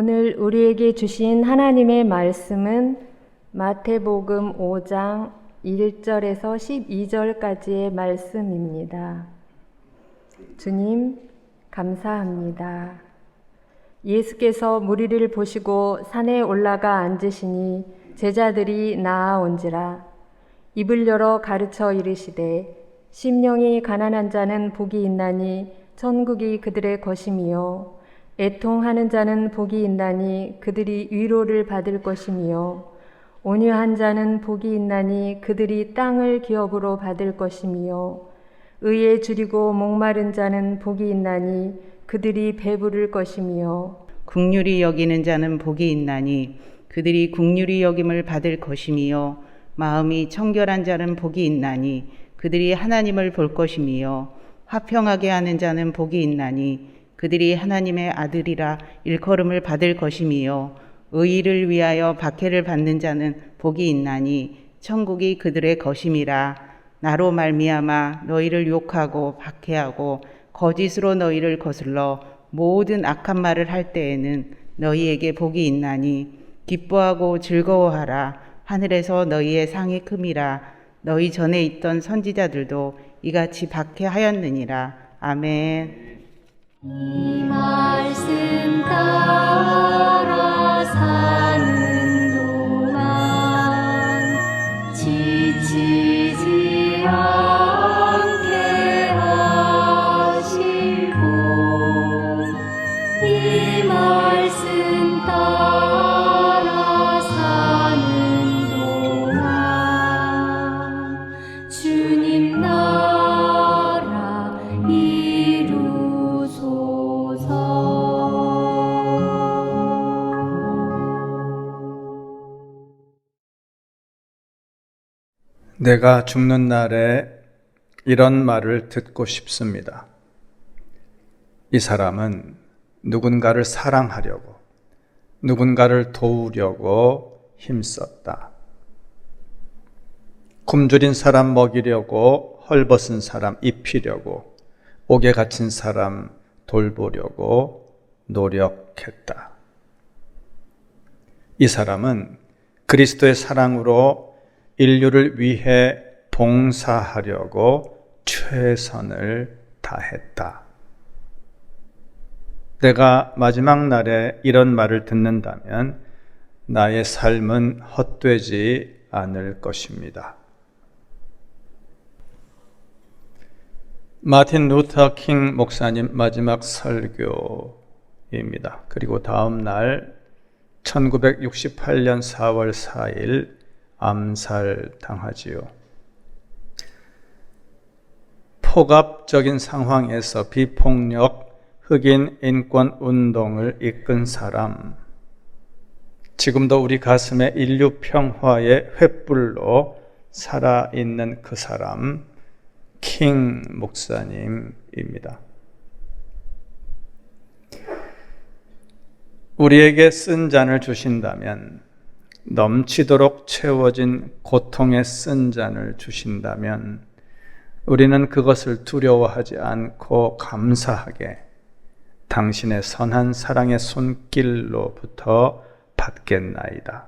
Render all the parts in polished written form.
오늘 우리에게 주신 하나님의 말씀은 마태복음 5장 1절에서 12절까지의 말씀입니다. 주님, 감사합니다. 예수께서 무리를 보시고 산에 올라가 앉으시니 제자들이 나아온지라. 입을 열어 가르쳐 이르시되 심령이 가난한 자는 복이 있나니 천국이 그들의 것임이요 애통하는 자는 복이 있나니 그들이 위로를 받을 것임이요 온유한 자는 복이 있나니 그들이 땅을 기업으로 받을 것임이요 의에 줄이고 목마른 자는 복이 있나니 그들이 배부를 것임이요 긍휼히 여기는 자는 복이 있나니 그들이 긍휼히 여김을 받을 것임이요 마음이 청결한 자는 복이 있나니 그들이 하나님을 볼 것임이요 화평하게 하는 자는 복이 있나니 그들이 하나님의 아들이라 일컬음을 받을 것임이요 의의를 위하여 박해를 받는 자는 복이 있나니 천국이 그들의 것임이라. 나로 말미암아 너희를 욕하고 박해하고 거짓으로 너희를 거슬러 모든 악한 말을 할 때에는 너희에게 복이 있나니 기뻐하고 즐거워하라. 하늘에서 너희의 상이 큼이라. 너희 전에 있던 선지자들도 이같이 박해하였느니라. 아멘. 이 말씀 따라 사는 동안 지치지 않게 하시고 이 말씀 따라 사는 동안 주님 나라 내가 죽는 날에 이런 말을 듣고 싶습니다. 이 사람은 누군가를 사랑하려고, 누군가를 도우려고 힘썼다. 굶주린 사람 먹이려고, 헐벗은 사람 입히려고, 옥에 갇힌 사람 돌보려고 노력했다. 이 사람은 그리스도의 사랑으로 인류를 위해 봉사하려고 최선을 다했다. 내가 마지막 날에 이런 말을 듣는다면 나의 삶은 헛되지 않을 것입니다. 마틴 루터 킹 목사님 마지막 설교입니다. 그리고 다음 날 1968년 4월 4일 암살당하지요. 폭압적인 상황에서 비폭력, 흑인 인권 운동을 이끈 사람, 지금도 우리 가슴에 인류 평화의 횃불로 살아있는 그 사람, 킹 목사님입니다. 우리에게 쓴 잔을 주신다면, 넘치도록 채워진 고통의 쓴 잔을 주신다면 우리는 그것을 두려워하지 않고 감사하게 당신의 선한 사랑의 손길로부터 받겠나이다.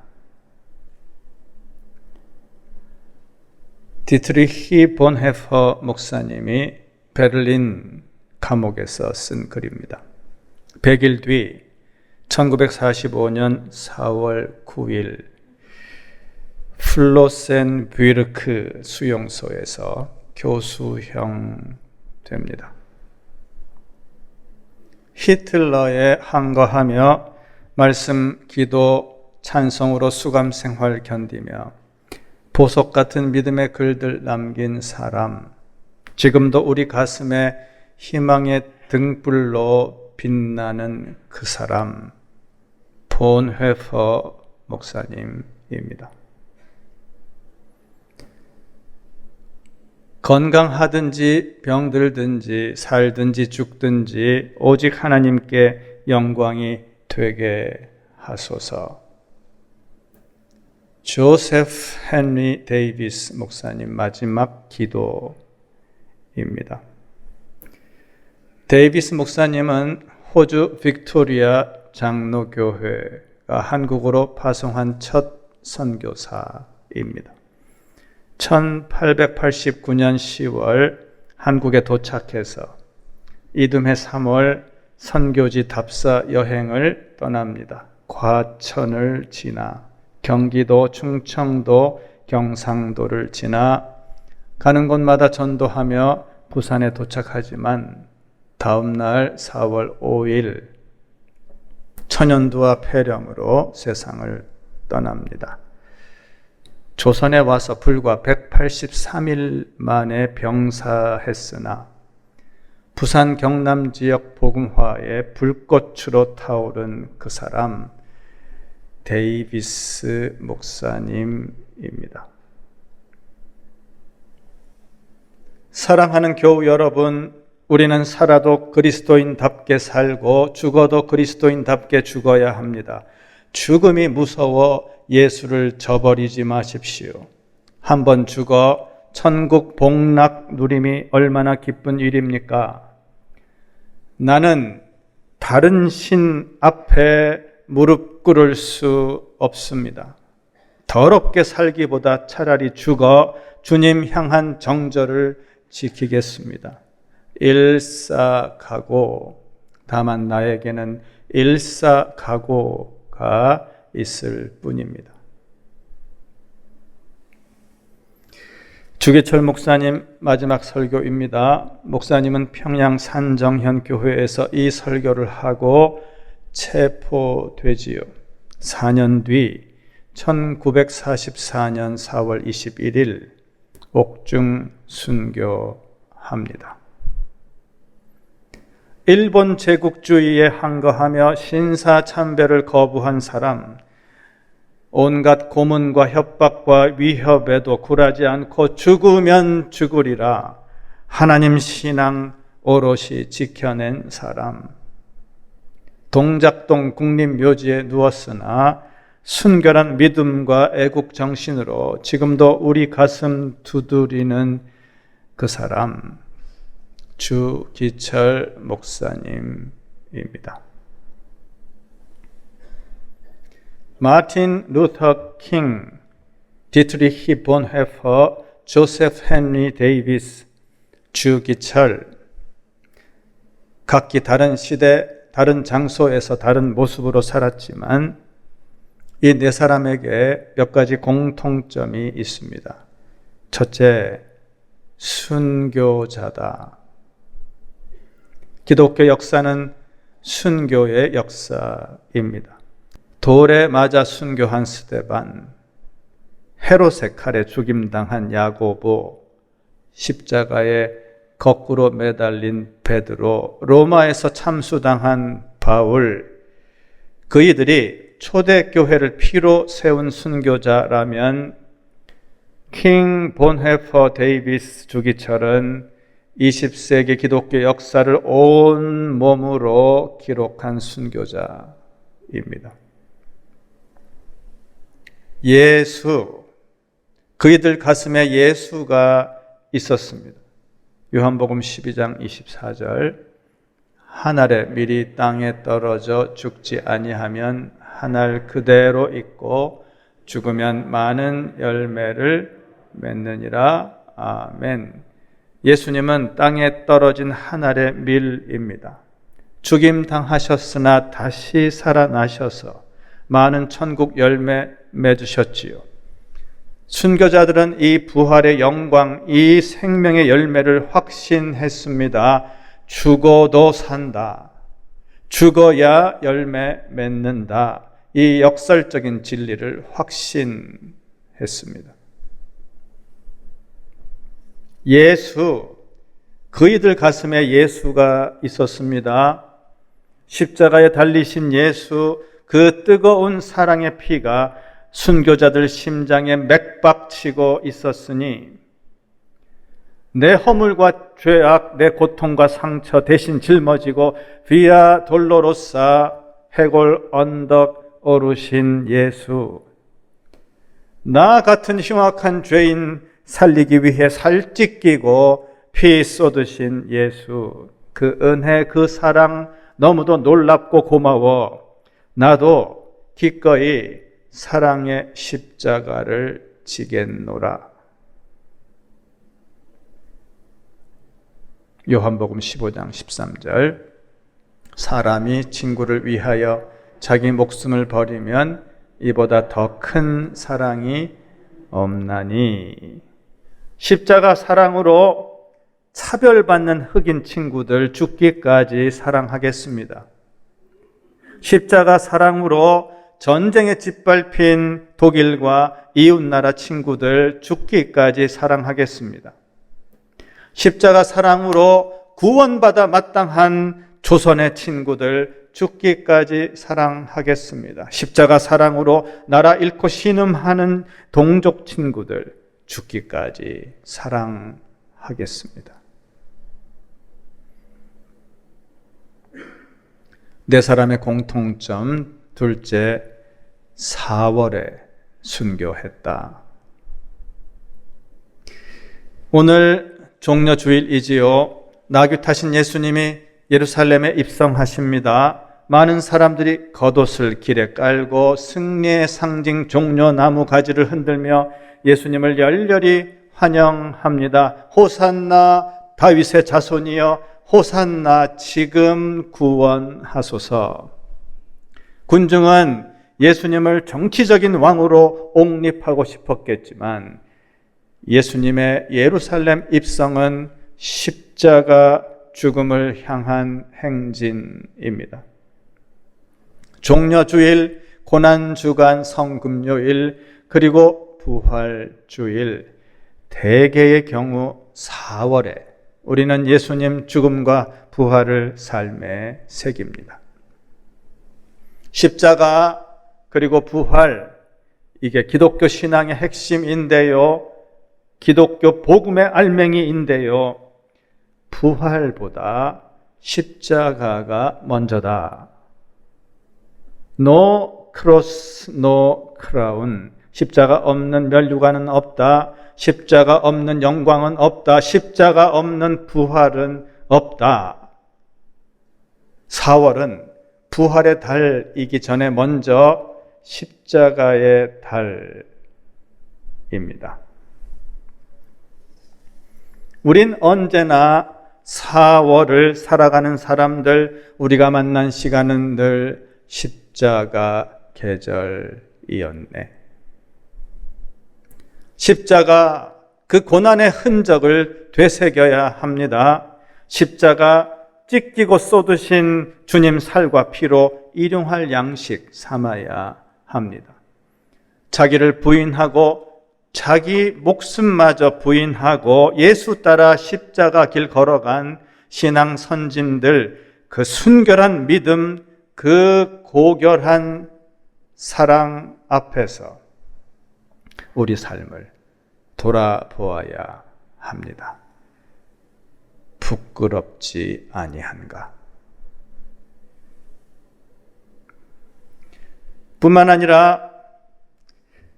디트리히 본헤퍼 목사님이 베를린 감옥에서 쓴 글입니다. 100일 뒤 1945년 4월 9일 플로센뷰르크 수용소에서 교수형 됩니다. 히틀러에 항거하며 말씀, 기도, 찬송으로 수감 생활 견디며 보석 같은 믿음의 글들 남긴 사람, 지금도 우리 가슴에 희망의 등불로 빛나는 그 사람, 본헤퍼 목사님입니다. 건강하든지 병들든지 살든지 죽든지 오직 하나님께 영광이 되게 하소서. 조세프 헨리 데이비스 목사님 마지막 기도입니다. 데이비스 목사님은 호주 빅토리아 장로교회가 한국으로 파송한 첫 선교사입니다. 1889년 10월 한국에 도착해서 이듬해 3월 선교지 답사 여행을 떠납니다. 과천을 지나 경기도, 충청도, 경상도를 지나 가는 곳마다 전도하며 부산에 도착하지만 다음 날 4월 5일 천연두와 폐렴으로 세상을 떠납니다. 조선에 와서 불과 183일 만에 병사했으나 부산 경남 지역 복음화의 불꽃으로 타오른 그 사람 데이비스 목사님입니다. 사랑하는 교우 여러분, 우리는 살아도 그리스도인답게 살고 죽어도 그리스도인답게 죽어야 합니다. 죽음이 무서워 예수를 저버리지 마십시오. 한번 죽어 천국 복락 누림이 얼마나 기쁜 일입니까? 나는 다른 신 앞에 무릎 꿇을 수 없습니다. 더럽게 살기보다 차라리 죽어 주님 향한 정절을 지키겠습니다. 일사각오, 다만 나에게는 일사각오가 있을 뿐입니다. 주기철 목사님 마지막 설교입니다. 목사님은 평양 산정현 교회에서 이 설교를 하고 체포되지요. 4년 뒤 1944년 4월 21일 옥중 순교합니다. 일본 제국주의에 항거하며 신사참배를 거부한 사람, 온갖 고문과 협박과 위협에도 굴하지 않고 죽으면 죽으리라 하나님 신앙 오롯이 지켜낸 사람, 동작동 국립묘지에 누웠으나 순결한 믿음과 애국 정신으로 지금도 우리 가슴 두드리는 그 사람, 주기철 목사님입니다. 마틴 루터 킹, 디트리히 본헤퍼, 조세프 헨리 데이비스, 주기철, 각기 다른 시대, 다른 장소에서 다른 모습으로 살았지만 이 네 사람에게 몇 가지 공통점이 있습니다. 첫째, 순교자다. 기독교 역사는 순교의 역사입니다. 돌에 맞아 순교한 스데반, 헤롯의 칼에 죽임당한 야고보, 십자가에 거꾸로 매달린 베드로, 로마에서 참수당한 바울, 그이들이 초대교회를 피로 세운 순교자라면 킹 본헤퍼 데이비스 주기철은 20세기 기독교 역사를 온 몸으로 기록한 순교자입니다. 예수, 그이들 가슴에 예수가 있었습니다. 요한복음 12장 24절, 한 알의 밀이 땅에 떨어져 죽지 아니하면 한 알 그대로 있고 죽으면 많은 열매를 맺느니라. 아멘. 예수님은 땅에 떨어진 한 알의 밀입니다. 죽임 당하셨으나 다시 살아나셔서 많은 천국 열매 맺으셨지요. 순교자들은 이 부활의 영광, 이 생명의 열매를 확신했습니다. 죽어도 산다. 죽어야 열매 맺는다. 이 역설적인 진리를 확신했습니다. 예수, 그이들 가슴에 예수가 있었습니다. 십자가에 달리신 예수, 그 뜨거운 사랑의 피가 순교자들 심장에 맥박치고 있었으니 내 허물과 죄악, 내 고통과 상처 대신 짊어지고 비아 돌로로사 해골 언덕 오르신 예수, 나 같은 흉악한 죄인 살리기 위해 살찌 끼고 피 쏟으신 예수, 그 은혜, 그 사랑 너무도 놀랍고 고마워. 나도 기꺼이 사랑의 십자가를 지겠노라. 요한복음 15장 13절. 사람이 친구를 위하여 자기 목숨을 버리면 이보다 더 큰 사랑이 없나니. 십자가 사랑으로 차별받는 흑인 친구들 죽기까지 사랑하겠습니다. 십자가 사랑으로 전쟁에 짓밟힌 독일과 이웃나라 친구들 죽기까지 사랑하겠습니다. 십자가 사랑으로 구원받아 마땅한 조선의 친구들 죽기까지 사랑하겠습니다. 십자가 사랑으로 나라 잃고 신음하는 동족 친구들 죽기까지 사랑하겠습니다. 네 사람의 공통점 둘째, 4월에 순교했다. 오늘 종려주일이지요. 나귀 타신 예수님이 예루살렘에 입성하십니다. 많은 사람들이 겉옷을 길에 깔고 승리의 상징 종려나무 가지를 흔들며 예수님을 열렬히 환영합니다. 호산나 다윗의 자손이여, 호산나 지금 구원하소서. 군중은 예수님을 정치적인 왕으로 옹립하고 싶었겠지만 예수님의 예루살렘 입성은 십자가 죽음을 향한 행진입니다. 종려주일, 고난주간, 성금요일, 그리고 부활주일, 대개의 경우 4월에 우리는 예수님 죽음과 부활을 삶에 새깁니다. 십자가 그리고 부활, 이게 기독교 신앙의 핵심인데요. 기독교 복음의 알맹이인데요. 부활보다 십자가가 먼저다. No cross, no crown. 십자가 없는 면류관은 없다. 십자가 없는 영광은 없다. 십자가 없는 부활은 없다. 4월은 부활의 달이기 전에 먼저 십자가의 달입니다. 우린 언제나 4월을 살아가는 사람들, 우리가 만난 시간은 늘 십자가 계절이었네. 십자가, 그 고난의 흔적을 되새겨야 합니다. 십자가 찢기고 쏟으신 주님 살과 피로 일용할 양식 삼아야 합니다. 자기를 부인하고 자기 목숨마저 부인하고 예수 따라 십자가 길 걸어간 신앙 선진들, 그 순결한 믿음, 그 고결한 사랑 앞에서 우리 삶을 돌아보아야 합니다. 부끄럽지 아니한가? 뿐만 아니라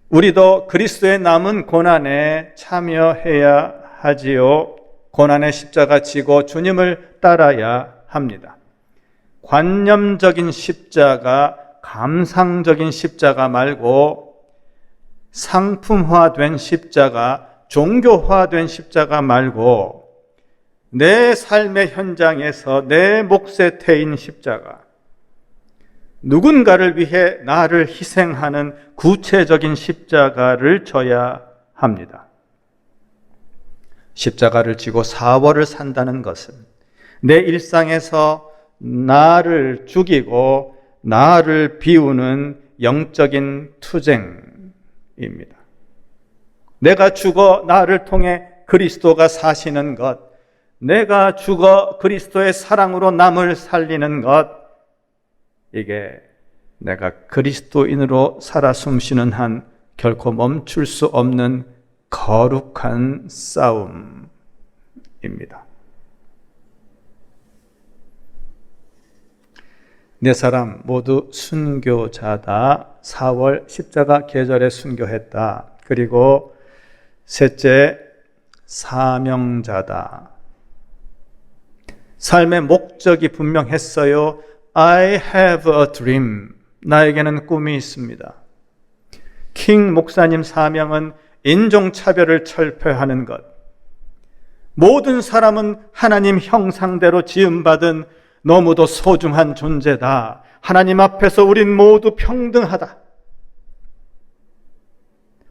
우리도 그리스도의 남은 고난에 참여해야 하지요. 고난의 십자가 지고 주님을 따라야 합니다. 관념적인 십자가, 감상적인 십자가 말고 상품화된 십자가, 종교화된 십자가 말고 내 삶의 현장에서 내 몫에 태인 십자가, 누군가를 위해 나를 희생하는 구체적인 십자가를 져야 합니다. 십자가를 지고 4월을 산다는 것은 내 일상에서 나를 죽이고 나를 비우는 영적인 투쟁입니다. 내가 죽어 나를 통해 그리스도가 사시는 것, 내가 죽어 그리스도의 사랑으로 남을 살리는 것, 이게 내가 그리스도인으로 살아 숨쉬는 한 결코 멈출 수 없는 거룩한 싸움입니다. 네 사람 모두 순교자다. 4월 십자가 계절에 순교했다. 그리고 셋째, 사명자다. 삶의 목적이 분명했어요. I have a dream. 나에게는 꿈이 있습니다. 킹 목사님 사명은 인종차별을 철폐하는 것. 모든 사람은 하나님 형상대로 지음받은 너무도 소중한 존재다. 하나님 앞에서 우린 모두 평등하다.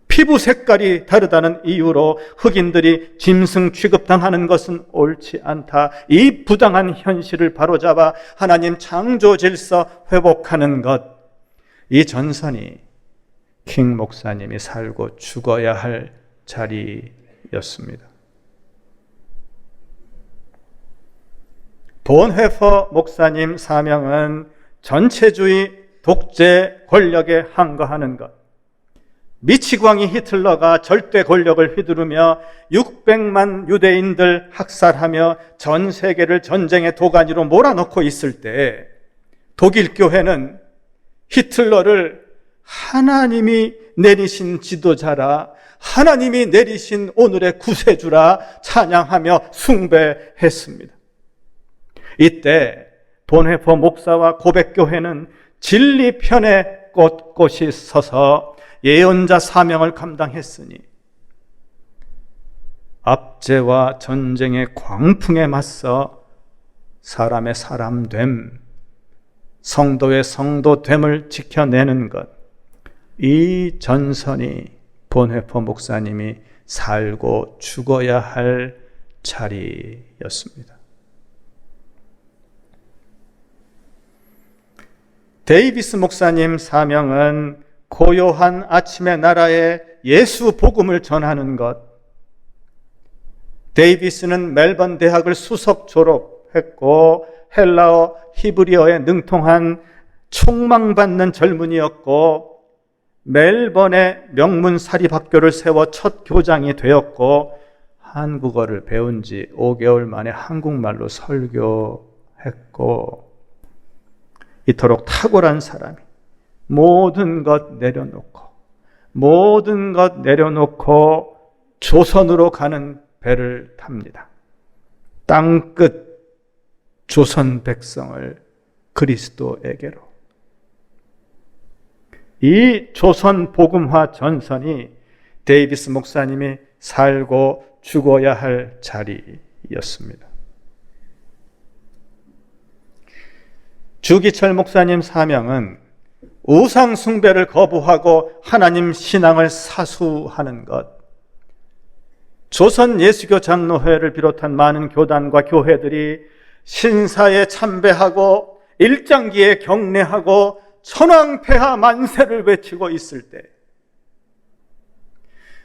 피부 색깔이 다르다는 이유로 흑인들이 짐승 취급당하는 것은 옳지 않다. 이 부당한 현실을 바로잡아 하나님 창조 질서 회복하는 것. 이 전선이 킹 목사님이 살고 죽어야 할 자리였습니다. 본헤퍼 목사님 사명은 전체주의 독재 권력에 항거하는 것. 미치광이 히틀러가 절대 권력을 휘두르며 600만 유대인들 학살하며 전 세계를 전쟁의 도가니로 몰아넣고 있을 때 독일 교회는 히틀러를 하나님이 내리신 지도자라, 하나님이 내리신 오늘의 구세주라 찬양하며 숭배했습니다. 이때 본헤퍼 목사와 고백교회는 진리 편에 꼿꼿이 서서 예언자 사명을 감당했으니 압제와 전쟁의 광풍에 맞서 사람의 사람됨, 성도의 성도됨을 지켜내는 것, 이 전선이 본헤퍼 목사님이 살고 죽어야 할 자리였습니다. 데이비스 목사님 사명은 고요한 아침의 나라에 예수 복음을 전하는 것. 데이비스는 멜번 대학을 수석 졸업했고 헬라어, 히브리어에 능통한 촉망받는 젊은이였고 멜번에 명문 사립학교를 세워 첫 교장이 되었고 한국어를 배운 지 5개월 만에 한국말로 설교했고 이토록 탁월한 사람이 모든 것 내려놓고 조선으로 가는 배를 탑니다. 땅끝 조선 백성을 그리스도에게로. 이 조선 복음화 전선이 데이비스 목사님이 살고 죽어야 할 자리였습니다. 주기철 목사님 사명은 우상 숭배를 거부하고 하나님 신앙을 사수하는 것. 조선 예수교 장로회를 비롯한 많은 교단과 교회들이 신사에 참배하고 일장기에 경례하고 천황폐하 만세를 외치고 있을 때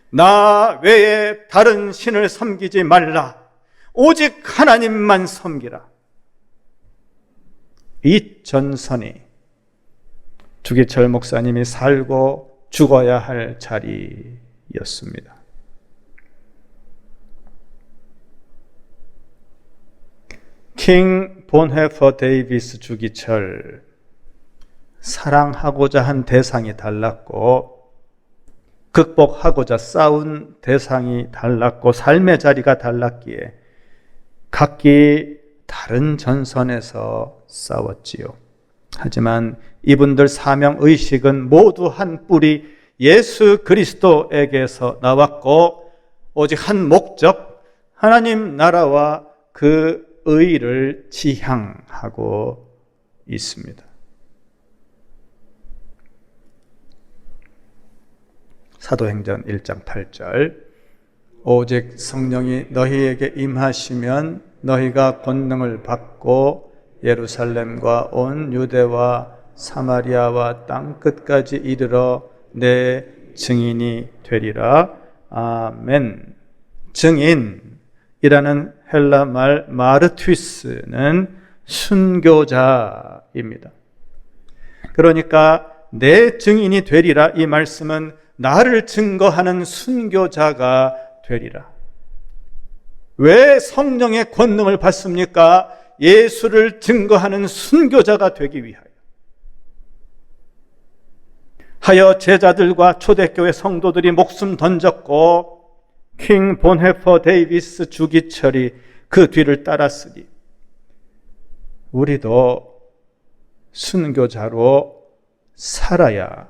나 외에 다른 신을 섬기지 말라. 오직 하나님만 섬기라. 이 전선이 주기철 목사님이 살고 죽어야 할 자리였습니다. 킹 본헤퍼 데이비스 주기철, 사랑하고자 한 대상이 달랐고 극복하고자 싸운 대상이 달랐고 삶의 자리가 달랐기에 각기 다른 전선에서 싸웠지요. 하지만 이분들 사명의식은 모두 한 뿌리 예수 그리스도에게서 나왔고 오직 한 목적, 하나님 나라와 그 의를 지향하고 있습니다. 사도행전 1장 8절 오직 성령이 너희에게 임하시면 너희가 권능을 받고 예루살렘과 온 유대와 사마리아와 땅끝까지 이르러 내 증인이 되리라. 아멘. 증인이라는 헬라 말 마르투스는 순교자입니다. 그러니까 내 증인이 되리라, 이 말씀은 나를 증거하는 순교자가 되리라. 왜 성령의 권능을 받습니까? 예수를 증거하는 순교자가 되기 위하여. 하여 제자들과 초대교회 성도들이 목숨 던졌고 킹 본헤퍼 데이비스 주기철이 그 뒤를 따랐으니 우리도 순교자로 살아야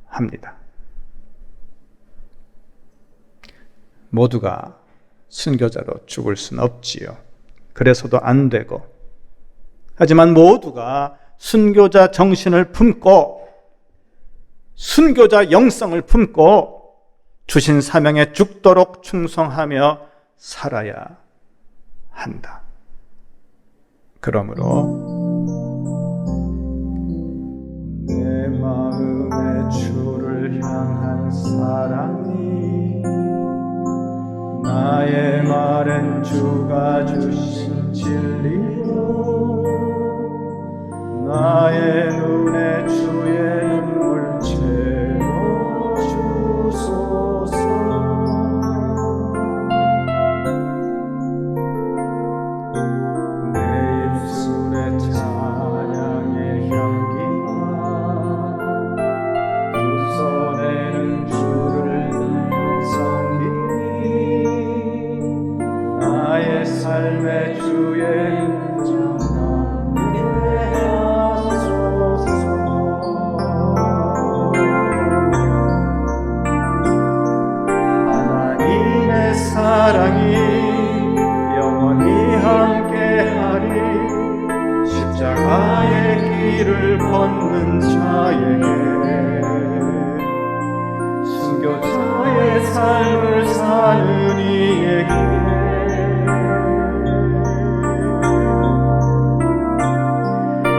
합니다. 모두가 순교자로 죽을 수는 없지요. 그래서도 안 되고, 하지만 모두가 순교자 정신을 품고 순교자 영성을 품고 주신 사명에 죽도록 충성하며 살아야 한다. 그러므로 내 마음의 주를 향한 사랑이 나의 말엔 주가 주신 진리로 나의 눈에 주의 눈물 채워주소서. 내 입술에 찬양의 향기와 두 손에는 주를 섬기니 나의 삶의 주의 사랑이 영원히 함께하리. 십자가의 길을 걷는 자에게 순교자의 삶을 사는 이에게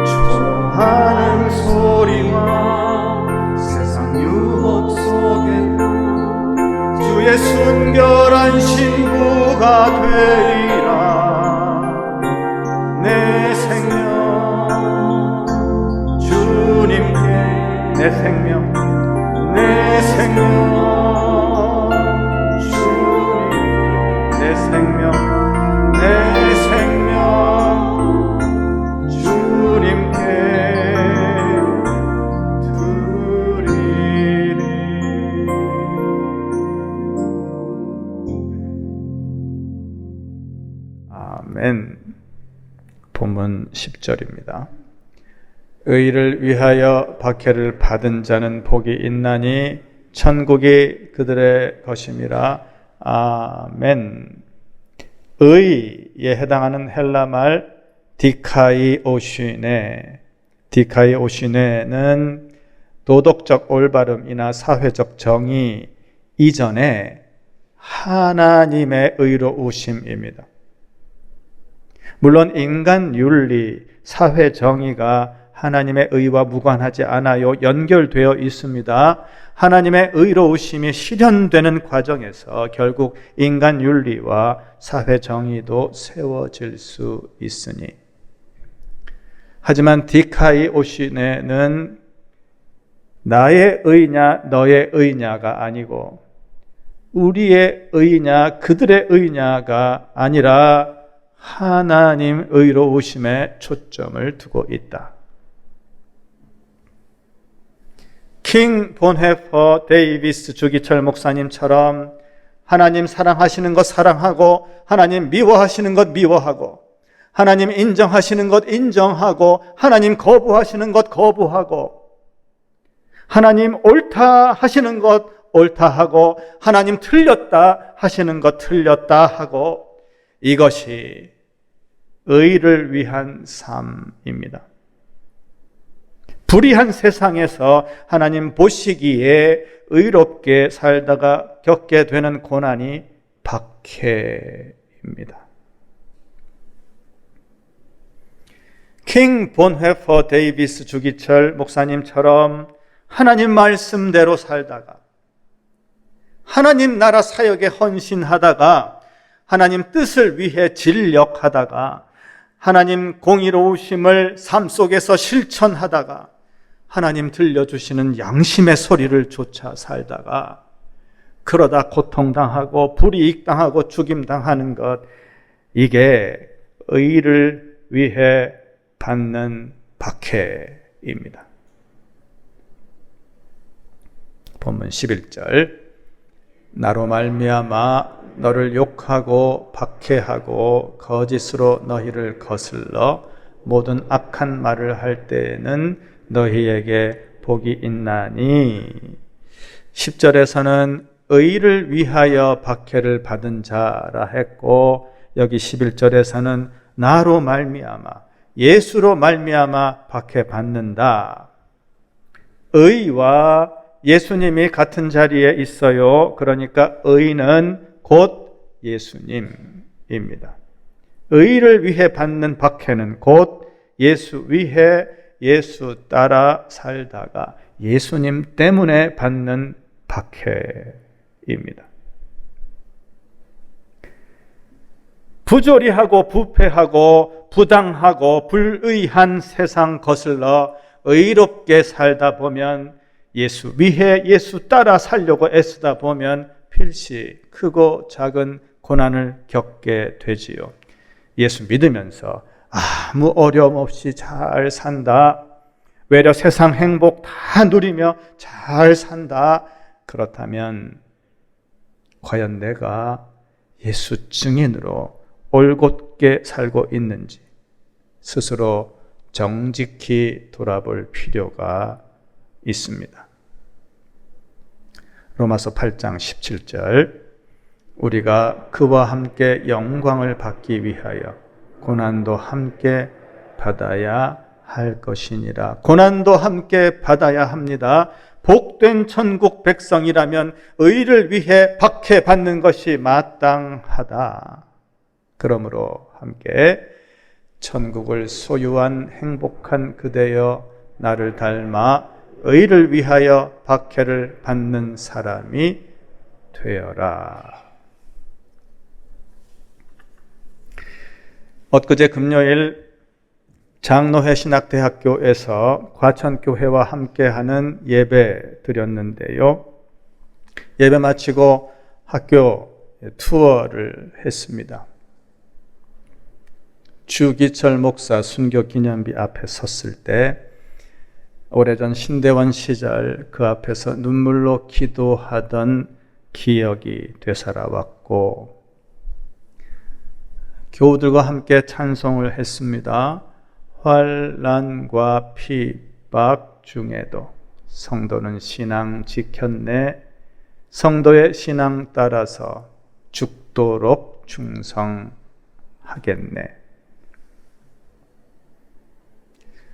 조롱하는 소리와 세상 유혹 속에 주의 순결한 신부가 되리라. 내 생명 주님께 내 생명 주님 내 생명 주님께 아멘. 본문 10절입니다. 의를 위하여 박해를 받은 자는 복이 있나니 천국이 그들의 것임이라. 아멘. 의에 해당하는 헬라 말 디카이오시네는 도덕적 올바름이나 사회적 정의 이전에 하나님의 의로우심입니다. 물론 인간 윤리, 사회 정의가 하나님의 의와 무관하지 않아요. 연결되어 있습니다. 하나님의 의로우심이 실현되는 과정에서 결국 인간 윤리와 사회 정의도 세워질 수 있으니. 하지만 디카이오시네는 나의 의냐 너의 의냐가 아니고 우리의 의냐 그들의 의냐가 아니라 하나님 의로우심에 초점을 두고 있다. 킹 본헤퍼 데이비스 주기철 목사님처럼 하나님 사랑하시는 것 사랑하고 하나님 미워하시는 것 미워하고 하나님 인정하시는 것 인정하고 하나님 거부하시는 것 거부하고 하나님 옳다 하시는 것 옳다 하고 하나님 틀렸다 하시는 것 틀렸다 하고 이것이 의를 위한 삶입니다. 불의한 세상에서 하나님 보시기에 의롭게 살다가 겪게 되는 고난이 박해입니다. 킹 본헤퍼 데이비스 주기철 목사님처럼 하나님 말씀대로 살다가 하나님 나라 사역에 헌신하다가 하나님 뜻을 위해 진력하다가 하나님 공의로우심을 삶 속에서 실천하다가 하나님 들려주시는 양심의 소리를 쫓아 살다가 그러다 고통당하고 불이익당하고 죽임당하는 것, 이게 의를 위해 받는 박해입니다. 본문 11절, 나로 말미암아 너를 욕하고 박해하고 거짓으로 너희를 거슬러 모든 악한 말을 할 때에는 너희에게 복이 있나니 10절에서는 의를 위하여 박해를 받은 자라 했고 여기 11절에서는 나로 말미암아 예수로 말미암아 박해받는다. 의와 예수님이 같은 자리에 있어요. 그러니까 의는 곧 예수님입니다. 의를 위해 받는 박해는 곧 예수 위해 예수 따라 살다가 예수님 때문에 받는 박해입니다. 부조리하고 부패하고 부당하고 불의한 세상 거슬러 의롭게 살다 보면 예수 위해 예수 따라 살려고 애쓰다 보면 필시 크고 작은 고난을 겪게 되지요. 예수 믿으면서 아무 어려움 없이 잘 산다. 외려 세상 행복 다 누리며 잘 산다. 그렇다면 과연 내가 예수 증인으로 올곧게 살고 있는지 스스로 정직히 돌아볼 필요가 있습니다. 로마서 8장 17절 우리가 그와 함께 영광을 받기 위하여 고난도 함께 받아야 할 것이니라. 고난도 함께 받아야 합니다. 복된 천국 백성이라면 의를 위해 박해받는 것이 마땅하다. 그러므로 함께 천국을 소유한 행복한 그대여 나를 닮아 의를 위하여 박해를 받는 사람이 되어라. 엊그제 금요일 장로회 신학대학교에서 과천교회와 함께하는 예배 드렸는데요. 예배 마치고 학교 투어를 했습니다. 주기철 목사 순교 기념비 앞에 섰을 때 오래전 신대원 시절 그 앞에서 눈물로 기도하던 기억이 되살아왔고 교우들과 함께 찬송을 했습니다. 환난과 핍박 중에도 성도는 신앙 지켰네. 성도의 신앙 따라서 죽도록 충성하겠네.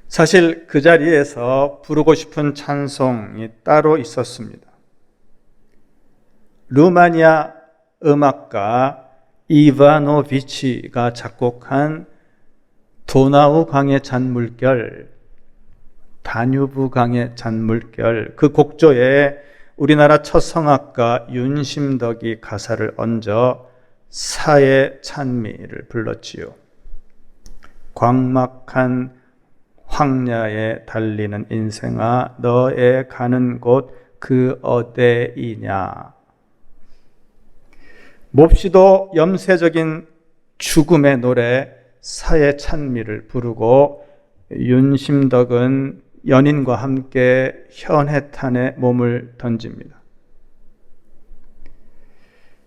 사실 그 자리에서 부르고 싶은 찬송이 따로 있었습니다. 루마니아 음악가 이바노비치가 작곡한 도나우 강의 잔물결, 다뉴브 강의 잔물결, 그 곡조에 우리나라 첫 성악가 윤심덕이 가사를 얹어 사의 찬미를 불렀지요. 광막한 황야에 달리는 인생아 너의 가는 곳 그 어디이냐. 몹시도 염세적인 죽음의 노래 사의 찬미를 부르고 윤심덕은 연인과 함께 현해탄에 몸을 던집니다.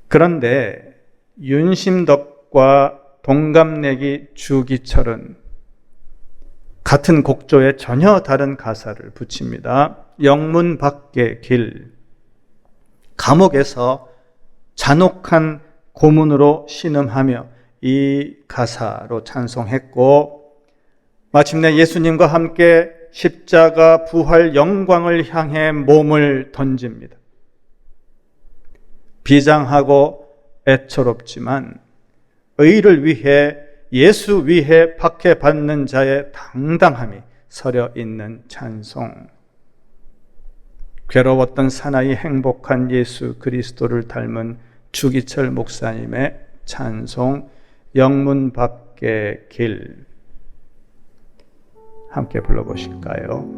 그런데 윤심덕과 동갑내기 주기철은 같은 곡조에 전혀 다른 가사를 붙입니다. 영문 밖의 길, 감옥에서 잔혹한 고문으로 신음하며 이 가사로 찬송했고 마침내 예수님과 함께 십자가 부활 영광을 향해 몸을 던집니다. 비장하고 애처롭지만 의를 위해 예수 위해 박해받는 자의 당당함이 서려 있는 찬송. 괴로웠던 사나이 행복한 예수 그리스도를 닮은 주기철 목사님의 찬송 영문 밖의 길 함께 불러보실까요?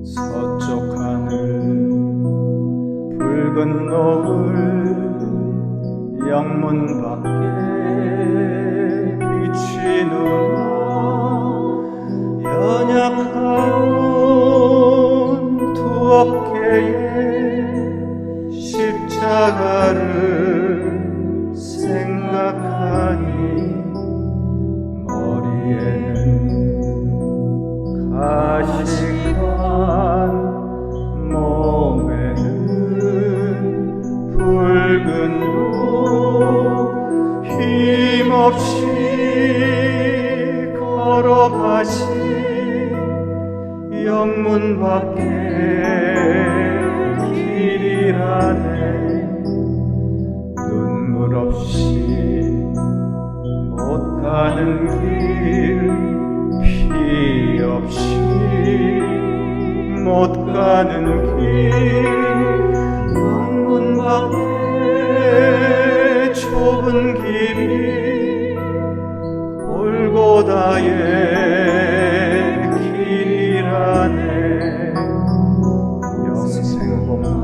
서쪽 하늘 붉은 노을 영문 밖에 비치누라 연약한 두 어깨에 십자가를 생각하니 머리에는 밖에 길이라네. 눈물 없이 못 가는 길, 피 없이 못 가는 길, 방문 밖에 좁은 길이 골고다의 길이라네. 영생 복만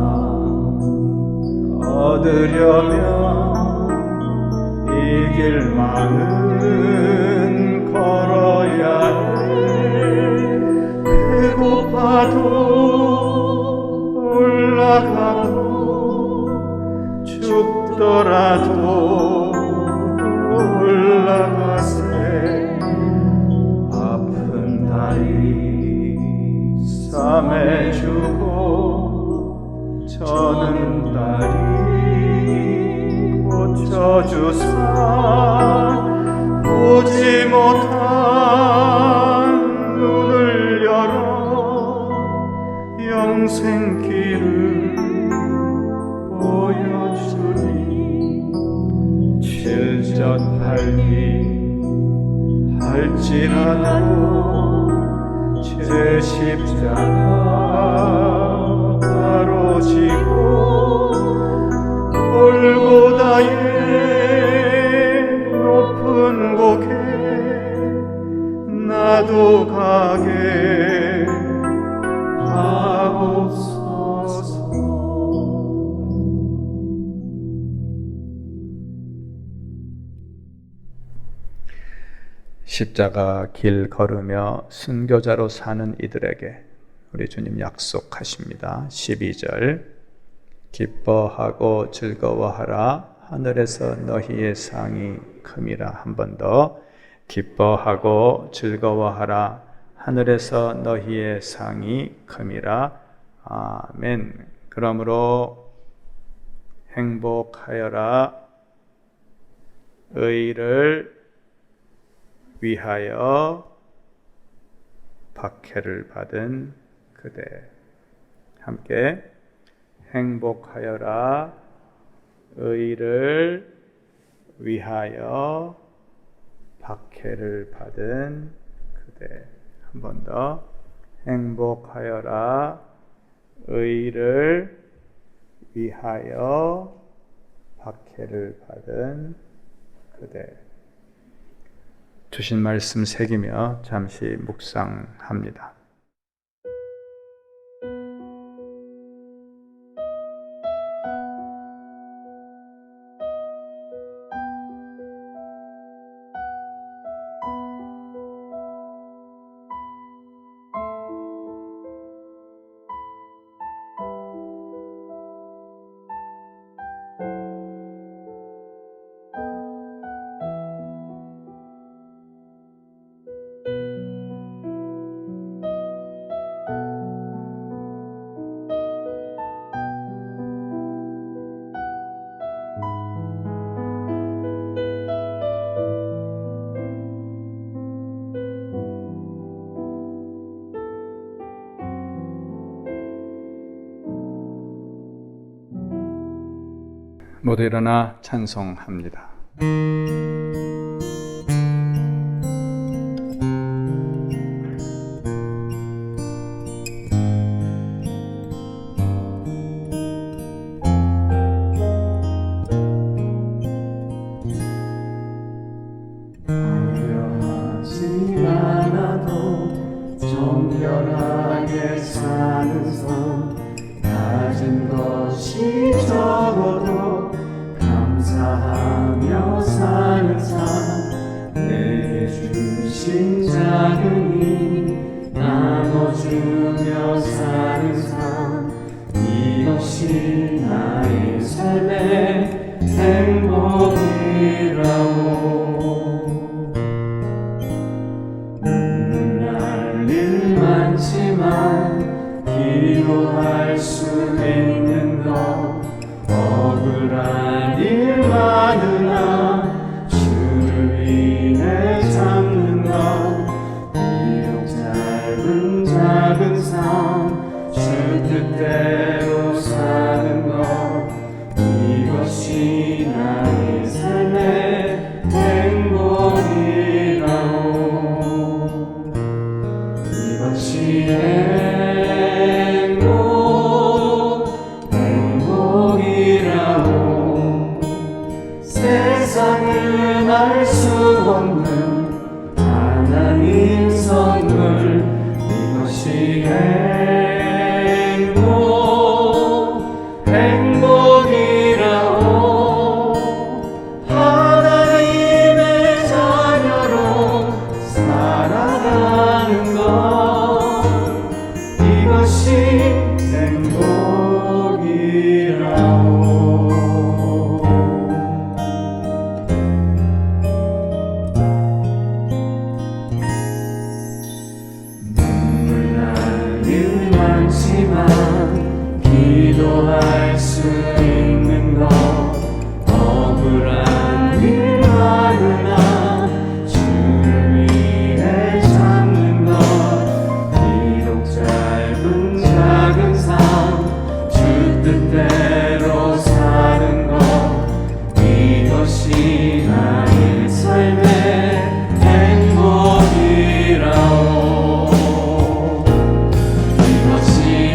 얻으려면 이 길만은 걸어야 해. 배고파도 올라가고 죽더라도 올라가세. 아픈 다리 싸매주고 저는 다리 고쳐주사. 보지 못한 눈을 열어 영생길을 보여주니. 칠전팔기 할지라도 제 십자가 바로 지고 골고다의 높은 곳에 나도 가게 하옵소서. 십자가 길 걸으며 순교자로 사는 이들에게 우리 주님 약속하십니다. 12절 기뻐하고 즐거워하라 하늘에서 너희의 상이 큼이라. 한 번 더 기뻐하고 즐거워하라 하늘에서 너희의 상이 큼이라. 아멘. 그러므로 행복하여라 의를 위하여 박해를 받은 그대. 함께 행복하여라 의를 위하여 박해를 받은 그대. 한 번 더 행복하여라 의를 위하여 박해를 받은 그대. 주신 말씀 새기며 잠시 묵상합니다. 모두 일어나 찬송합니다. 화려하지 않아도 정결하게 사는 삶, 가진 것이 적어도 감사하며 사는 삶, 내게 주신 작은 힘 나눠주며 사는 삶, 이것이 나의 삶의 행복이라고. 눈물 날 일 많지만 기도할 수 있는 것, 억울한 일 많으나 주를 위해 참는 것, 비록 짧은 작은 삶 뜻대로 사는 것 이것이 나의 삶의 행복이라오. 이것이 행복이라오. 세상은 알 수 없는 하나님 선물 이것이 행복이라오. 하나님의 자녀로 살아가는 것 이것이 행복이라오. 눈물 날 일 많지만 기도할 수 있는 것 억울한 일 많으나 주를 위해 참는 것 비록 짧은 작은 삶 주 뜻대로 사는 것 이것이 나의 삶의 행복이라오. 이것이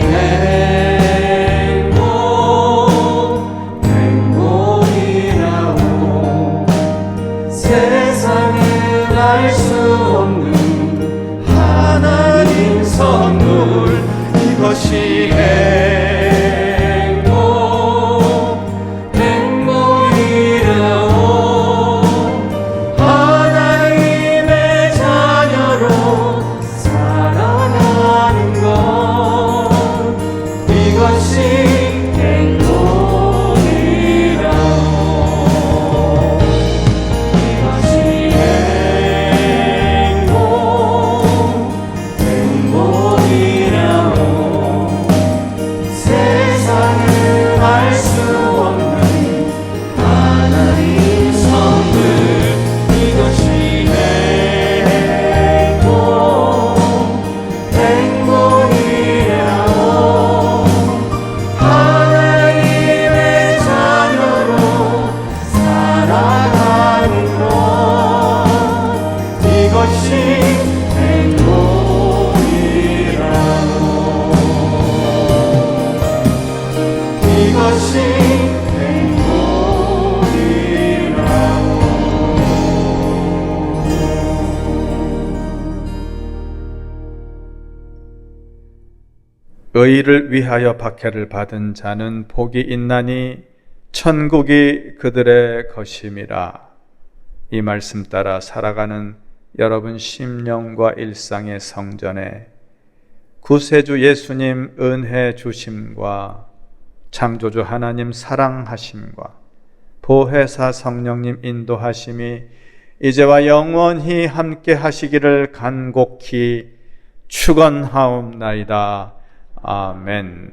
행복이라오. 세상은 알 수 없는 하나님 선물 이것이 행복이라오. 하나님의 자녀로 살아가는 것 이것이 행복이라오. 이것이 행복이라오. 세상은 알 수 없는 하나님 선물 이것이 행복이라오. 하나님의 자녀로 살아가는 것 이것이 행복이라오. 이것이 의를 위하여 박해를 받은 자는 복이 있나니 천국이 그들의 것임이라. 이 말씀 따라 살아가는 여러분 심령과 일상의 성전에 구세주 예수님 은혜 주심과 창조주 하나님 사랑하심과 보혜사 성령님 인도하심이 이제와 영원히 함께 하시기를 간곡히 축원하옵나이다. 아멘.